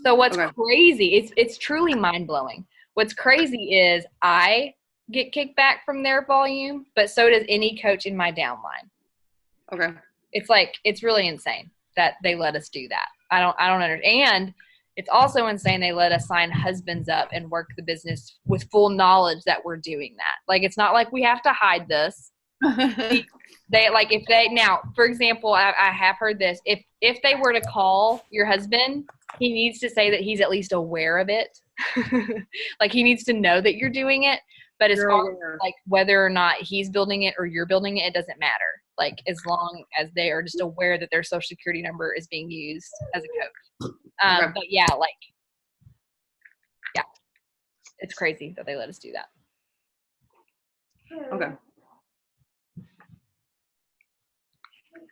So what's crazy, it's truly mind-blowing. What's crazy is I get kickback from their volume, but so does any coach in my downline. Okay. It's really insane that they let us do that. I don't understand. And it's also insane they let us sign husbands up and work the business with full knowledge that we're doing that. Like, it's not like we have to hide this. Now, for example, I have heard this. If they were to call your husband, he needs to say that he's at least aware of it. Like, he needs to know that you're doing it. But as far as like whether or not he's building it or you're building it, it doesn't matter. Like, as long as they are just aware that their social security number is being used as a coach. But yeah, it's crazy that they let us do that. Okay.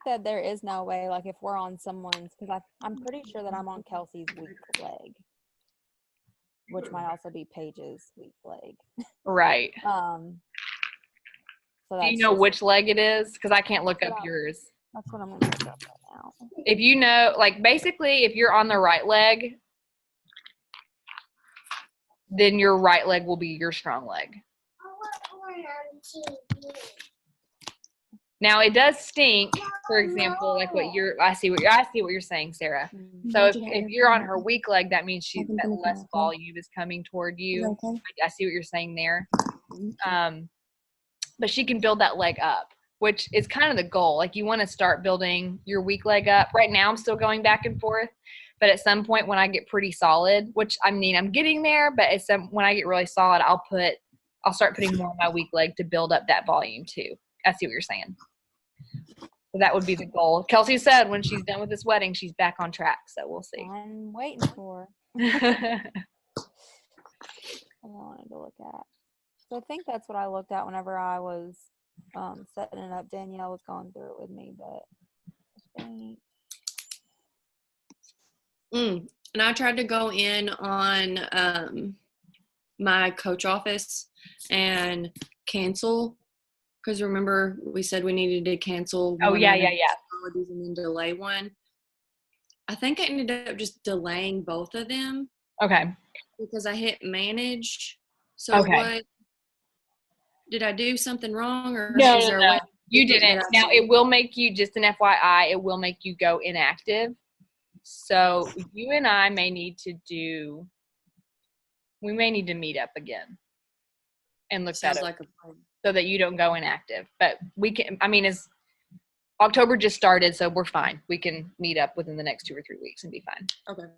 Said there is no way, like if we're on someone's, because I'm pretty sure that I'm on Kelsey's weak leg, which might also be Paige's weak leg. Right. So do you know which leg it is? Because I can't look up yours. That's what I'm going to look up right now. If you know, like, basically, if you're on the right leg, then your right leg will be your strong leg. Now, it does stink, for example, like I see what you're saying, Sarah. So if you're on her weak leg, that means that less volume is coming toward you. I see what you're saying there. But she can build that leg up, which is kind of the goal. Like, you want to start building your weak leg up. Right now, I'm still going back and forth. But at some point when I get pretty solid, which I'm getting there, but when I get really solid, I'll start putting more on my weak leg to build up that volume too. I see what you're saying. So that would be the goal. Kelsey said when she's done with this wedding, she's back on track. So we'll see. I'm waiting for I wanted to look at. So I think that's what I looked at whenever I was setting it up. Danielle was going through it with me, but I think. And I tried to go in on my coach office and cancel, because remember we said we needed to cancel. Oh, yeah. And then delay one. I think I ended up just delaying both of them. Okay. Because I hit manage. So what? Did I do something wrong, or no, is there no. a way? You didn't. Now, it will make you, just an FYI, it will make you go inactive. So you and I may need to meet up again and look that up so that you don't go inactive. But we can, as October just started, so we're fine. We can meet up within the next 2 or 3 weeks and be fine. Okay.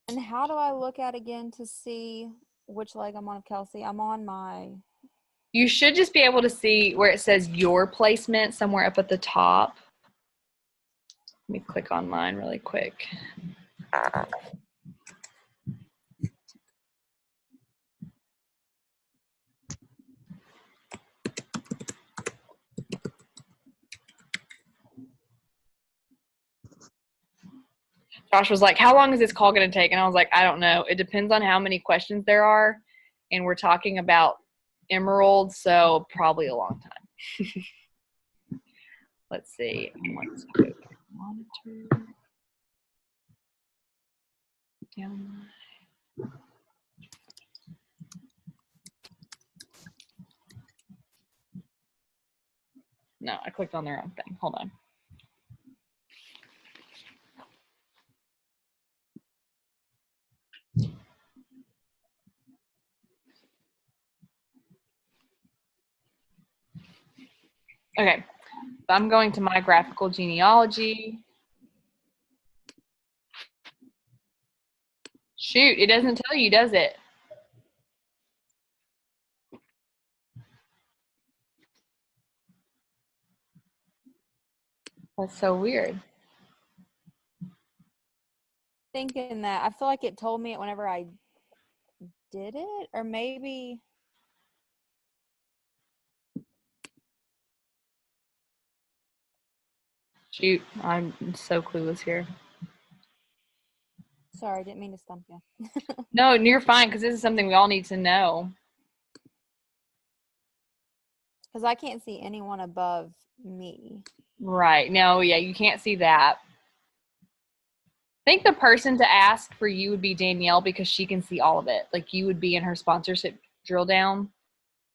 And how do I look at again to see which leg I'm on of Kelsey? I'm on my. You should just be able to see where it says your placement somewhere up at the top. Let me click on mine really quick. Josh was like, how long is this call going to take? And I was like, I don't know. It depends on how many questions there are. And we're talking about Emerald, so probably a long time. Let's see. Monitor. Down. No, I clicked on the wrong thing. Hold on. Okay, so I'm going to my graphical genealogy. Shoot, it doesn't tell you, does it? That's so weird. Thinking that I feel like it told me it whenever I did it, or maybe. Shoot, I'm so clueless here. Sorry, didn't mean to stump you. No, you're fine, because this is something we all need to know. Because I can't see anyone above me. Right. No, yeah, you can't see that. I think the person to ask for you would be Danielle, because she can see all of it. Like, you would be in her sponsorship drill down,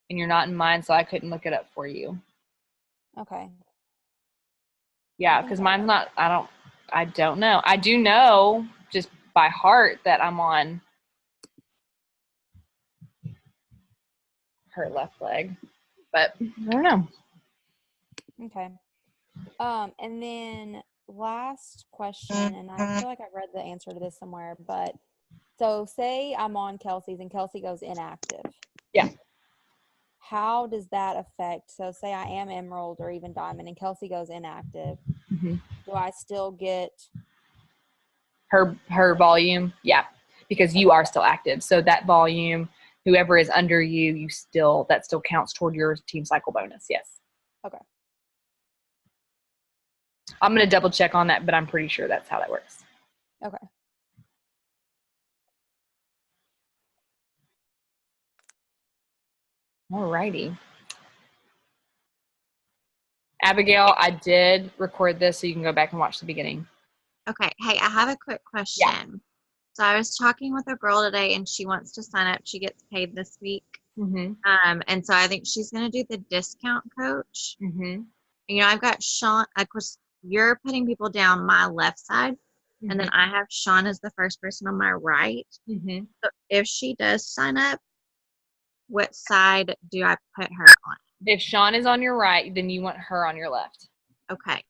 and you're not in mine, so I couldn't look it up for you. Okay. Yeah, because mine's not, I don't know. I do know just by heart that I'm on her left leg, but I don't know. Okay. And then last question, and I feel like I read the answer to this somewhere, but so say I'm on Kelsey's and Kelsey goes inactive. Yeah. How does that affect? So say I am Emerald or even Diamond and Kelsey goes inactive. Mm-hmm. Do I still get Her volume? Yeah, because you are still active. So that volume, whoever is under you, that still counts toward your team cycle bonus. Yes. Okay. I'm going to double check on that, but I'm pretty sure that's how that works. Okay. Alrighty. Abigail, I did record this, so you can go back and watch the beginning. Okay. Hey, I have a quick question. Yeah. So I was talking with a girl today, and she wants to sign up. She gets paid this week. Mm-hmm. And so I think she's going to do the discount coach. Mm-hmm. You know, I've got Sean. Of course, you're putting people down my left side, Mm-hmm. and then I have Sean as the first person on my right. Mm-hmm. So if she does sign up, what side do I put her on? If Sean is on your right, then you want her on your left, Okay.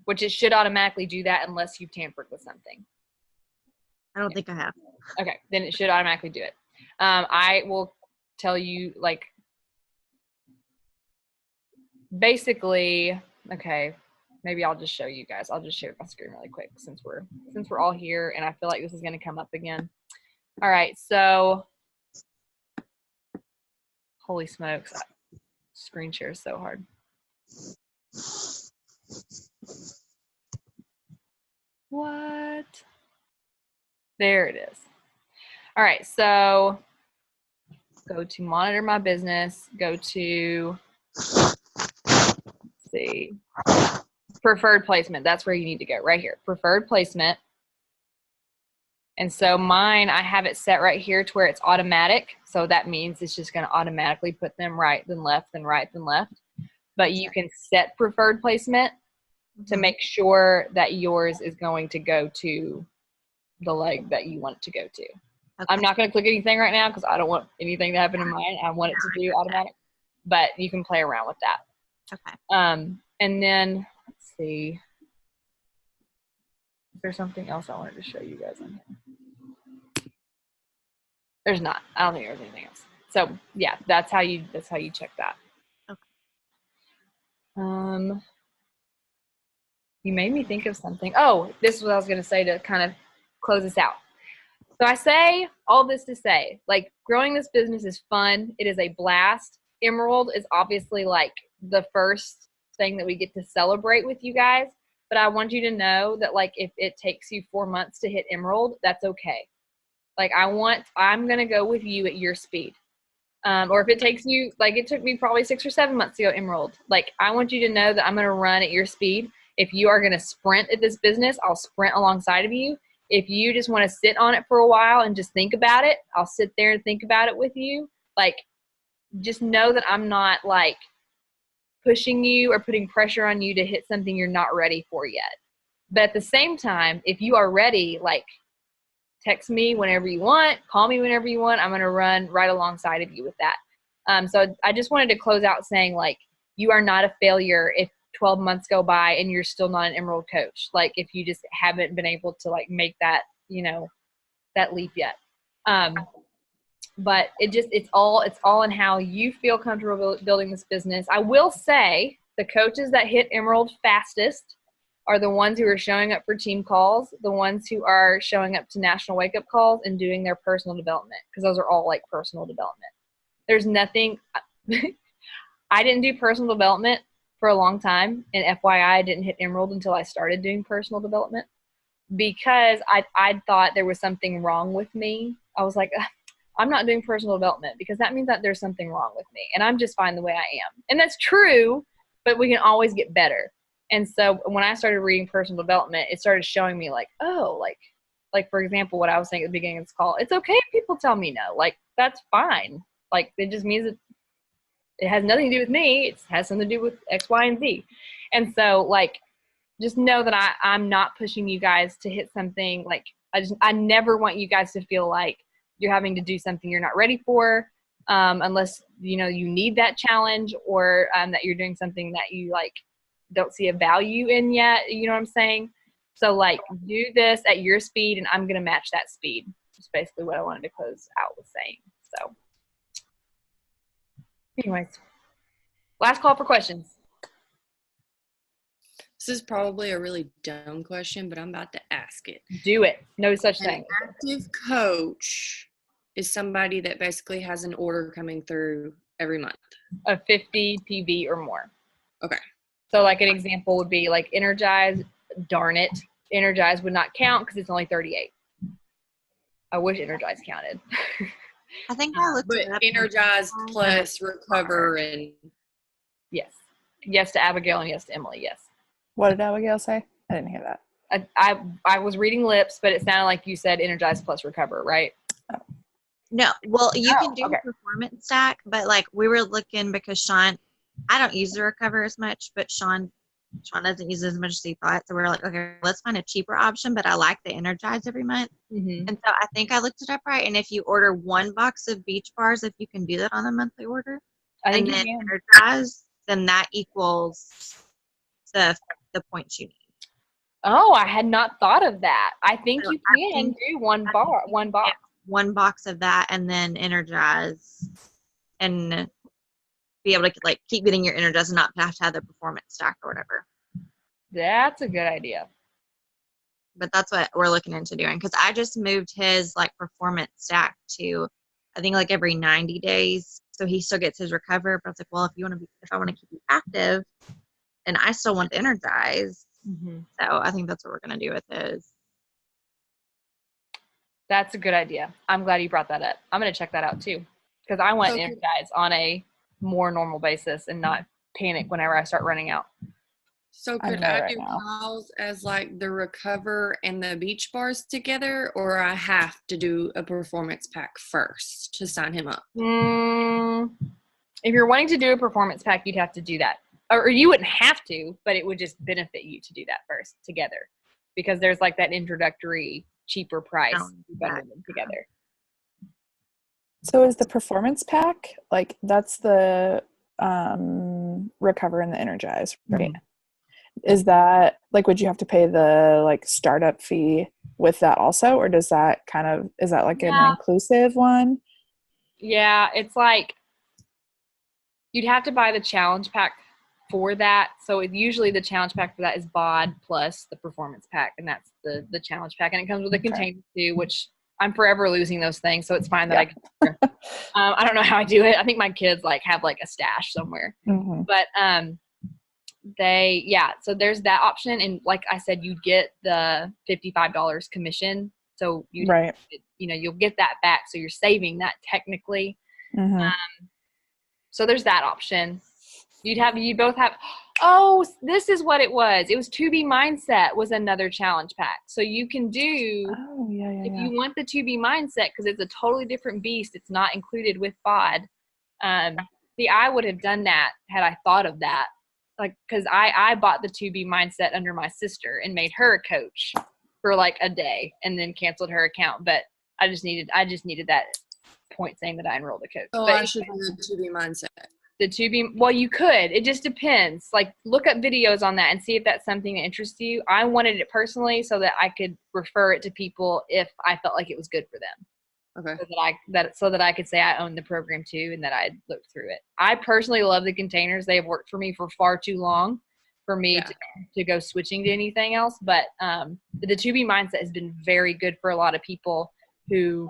which it should automatically do that unless you've tampered with something. I don't think I have. Okay, then it should automatically do it. I will tell you, like, basically, okay, maybe I'll just show you guys. I'll just share my screen really quick since we're all here, and I feel like this is going to come up again. All right, so holy smokes, screen share is so hard. What? There it is. All right, so go to monitor my business, go to, let's see, preferred placement. That's where you need to go, right here, preferred placement. And so mine, I have it set right here to where it's automatic. So that means it's just going to automatically put them right, then left, then right, then left. But you can set preferred placement to make sure that yours is going to go to the leg that you want it to go to. Okay. I'm not going to click anything right now because I don't want anything to happen in mine. I want it to do automatic, but you can play around with that. Okay. And then let's see. Is there something else I wanted to show you guys on here? There's not. I don't think there's anything else. So yeah, that's how you check that. Okay. You made me think of something. Oh, this is what I was going to say to kind of close this out. So I say all this to say, like, growing this business is fun. It is a blast. Emerald is obviously like the first thing that we get to celebrate with you guys. But I want you to know that, like, if it takes you 4 months to hit Emerald, that's okay. Like, I'm going to go with you at your speed. Or if it takes you, like it took me probably 6 or 7 months to go Emerald. Like, I want you to know that I'm going to run at your speed. If you are going to sprint at this business, I'll sprint alongside of you. If you just want to sit on it for a while and just think about it, I'll sit there and think about it with you. Like, just know that I'm not like pushing you or putting pressure on you to hit something you're not ready for yet. But at the same time, if you are ready, like, text me whenever you want, call me whenever you want. I'm going to run right alongside of you with that. So I just wanted to close out saying, like, you are not a failure if 12 months go by and you're still not an Emerald coach. Like, if you just haven't been able to, like, make that, that leap yet. But it's all in how you feel comfortable building this business. I will say the coaches that hit Emerald fastest are the ones who are showing up for team calls, the ones who are showing up to national wake up calls and doing their personal development, because those are all like personal development. There's nothing, I didn't do personal development for a long time. And FYI, I didn't hit Emerald until I started doing personal development, because I thought there was something wrong with me. I was like, I'm not doing personal development because that means that there's something wrong with me and I'm just fine the way I am. And that's true, but we can always get better. And so when I started reading personal development, it started showing me like, oh, like for example, what I was saying at the beginning of this call, it's okay if people tell me no, like, that's fine. Like, it just means that it has nothing to do with me. It has something to do with X, Y, and Z. And so, like, just know that I'm not pushing you guys to hit something. Like, I never want you guys to feel like you're having to do something you're not ready for, unless, you need that challenge, or that you're doing something that you, like, don't see a value in yet. You know what I'm saying? So, like, do this at your speed and I'm going to match that speed. Just basically what I wanted to close out with saying. So anyways, last call for questions. This is probably a really dumb question, but I'm about to ask it. Do it. No such An thing. active coach is somebody that basically has an order coming through every month. Of 50 PV or more. Okay. So, like, an example would be like Energize. Darn it, Energize would not count because it's only 38. I wish Energize counted. I think I looked But it up. Energize plus Recover and Yes to Abigail and yes to Emily. Yes. What did Abigail say? I didn't hear that. I was reading lips, but it sounded like you said Energize plus Recover, right? No, well, you Oh, can do okay. performance stack, but like we were looking because Sean, I don't use the Recover as much, but Sean doesn't use it as much as he thought. So we were like, okay, let's find a cheaper option, but I like the Energize every month. Mm-hmm. And so I think I looked it up right. And if you order 1 box of Beach Bars, if you can do that on a monthly order, I think and you then can. Energize, then that equals the points you need. Oh, I had not thought of that. I think So you I can think- do one box. 1 box of that, and then Energize, and be able to like keep getting your Energize and not have to have the performance stack or whatever. That's a good idea. But that's what we're looking into doing, because I just moved his like performance stack to, I think, like every 90 days, so he still gets his Recover. But I was like, well, if I want to keep you active, and I still want to Energize, Mm-hmm. so I think that's what we're gonna do with his. That's a good idea. I'm glad you brought that up. I'm going to check that out too, because I want Okay. Energize on a more normal basis and not panic whenever I start running out. So I could know I right do now. calls as like the Recover and the Beach Bars together, or I have to do a performance pack first to sign him up? If you're wanting to do a performance pack, you'd have to do that. Or you wouldn't have to, but it would just benefit you to do that first together, because there's like that introductory cheaper price you bundle them together. So is the performance pack, like, that's the Recover and the Energize, right? Is that, like, would you have to pay the, like, startup fee with that also, or is that like an Yeah. inclusive one? Yeah, it's like you'd have to buy the challenge pack for that. So usually the challenge pack for that is BOD plus the performance pack, and that's the challenge pack, and it comes with a container too, which I'm forever losing those things, so it's fine that I can. I don't know how I do it. I think my kids like have like a stash somewhere, but so there's that option, and like I said, you get the $55 commission, so you'll get that back, so you're saving that technically. So there's that option. You both have. Oh, this is what it was. It was To Be Mindset was another challenge pack. So you can do, if you want the To Be Mindset, because it's a totally different beast. It's not included with BOD. I would have done that had I thought of that. Like, because I bought the To Be Mindset under my sister and made her a coach for like a day and then canceled her account. But I just needed that point saying that I enrolled a coach. Oh, but I should do the To Be Mindset. You could. It just depends. Like, look up videos on that and see if that's something that interests you. I wanted it personally so that I could refer it to people if I felt like it was good for them. Okay. So that I could say I owned the program too and that I had looked through it. I personally love the containers. They have worked for me for far too long for me to go switching to anything else. But the To Be Mindset has been very good for a lot of people who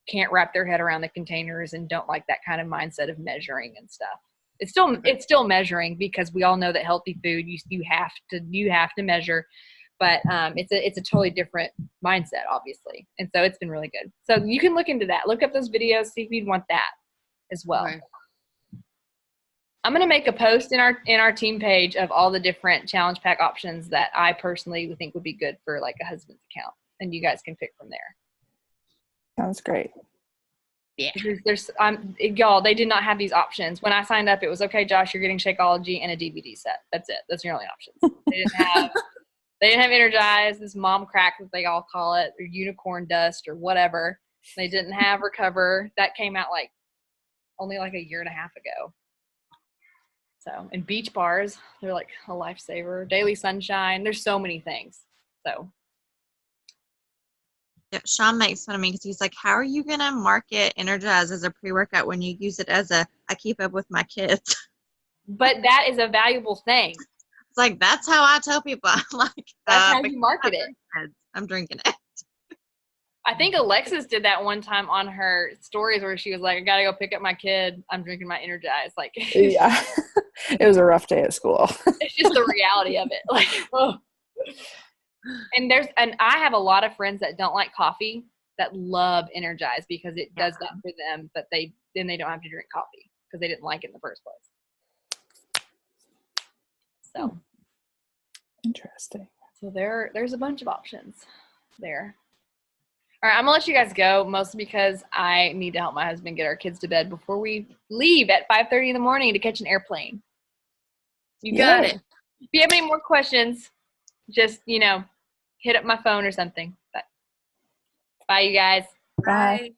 can't wrap their head around the containers and don't like that kind of mindset of measuring and stuff. It's still measuring, because we all know that healthy food you have to measure, but it's a totally different mindset, obviously. And so it's been really good. So you can look into that. Look up those videos, see if you'd want that as well. Okay. I'm gonna make a post in our team page of all the different challenge pack options that I personally think would be good for like a husband's account, and you guys can pick from there. Sounds great. Yeah. There's y'all, they did not have these options. When I signed up, it was, okay, Josh, you're getting Shakeology and a DVD set. That's it. That's your only options. They didn't have Energize, this mom crack that they all call it, or unicorn dust or whatever. They didn't have Recover. That came out only like a year and a half ago. So, and beach bars, they're like a lifesaver. Daily Sunshine. There's so many things. So. Yeah, Sean makes fun of me because he's like, how are you going to market Energize as a pre-workout when you use it as I keep up with my kids? But that is a valuable thing. It's like, that's how I tell people. I'm like, that's how you market it. I'm drinking it. I think Alexis did that one time on her stories where she was like, I got to go pick up my kid. I'm drinking my Energize. Like, yeah, it was a rough day at school. It's just the reality of it. Like, oh. And I have a lot of friends that don't like coffee that love Energize because it does that for them, but they don't have to drink coffee because they didn't like it in the first place. So interesting. So there's a bunch of options there. All right, I'm gonna let you guys go, mostly because I need to help my husband get our kids to bed before we leave at 5:30 in the morning to catch an airplane. You got it. If you have any more questions, just hit up my phone or something. But bye, you guys. Bye.